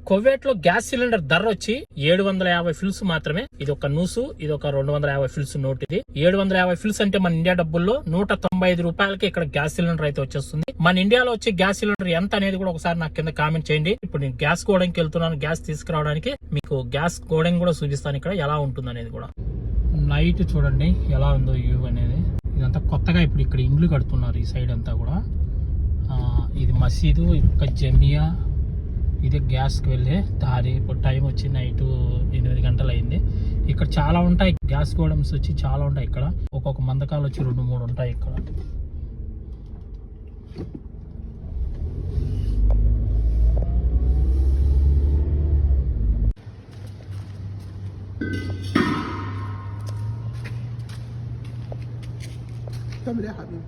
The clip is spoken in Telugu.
కువైట్ లో గ్యాస్ సిలిండర్ ధర వచ్చి 750 ఫిల్స్ మాత్రమే. ఇది ఒక నూసు, ఇది ఒక 250 ఫిల్స్ నోట్. ఇది 750 ఫిల్స్ అంటే మన ఇండియా డబ్బుల్లో 195 రూపాయలకి ఇక్కడ గ్యాస్ సిలిండర్ అయితే వచ్చేస్తుంది. మన ఇండియాలో వచ్చే గ్యాస్ సిలిండర్ ఎంత అనేది కూడా ఒకసారి నాకు కింద కామెంట్ చేయండి. ఇప్పుడు నేను గ్యాస్ గోడెంకి వెళ్తున్నాను గ్యాస్ తీసుకురావడానికి. మీకు గ్యాస్ గోడెం కూడా చూపిస్తాను ఇక్కడ ఎలా ఉంటుంది అనేది కూడా. నైట్ చూడండి ఎలా ఉందో వ్యూ అనేది. ఇదంతా కొత్తగా ఇప్పుడు ఇక్కడ ఇండ్లు కడుతున్నారు ఈ సైడ్ అంతా కూడా. ఇది మసీదు, ఇంకా జమియా, ఇది గ్యాస్కి వెళ్ళే దారి. ఇప్పుడు టైం వచ్చి నైట్ 8 గంటలు అయింది. ఇక్కడ చాలా ఉంటాయి గ్యాస్ గోడమ్స్ వచ్చి చాలా ఉంటాయి ఇక్కడ. ఒక్కొక్క మందకాలు వచ్చి 2-3 ఉంటాయి ఇక్కడ. تعمل ايه يا حبيبي؟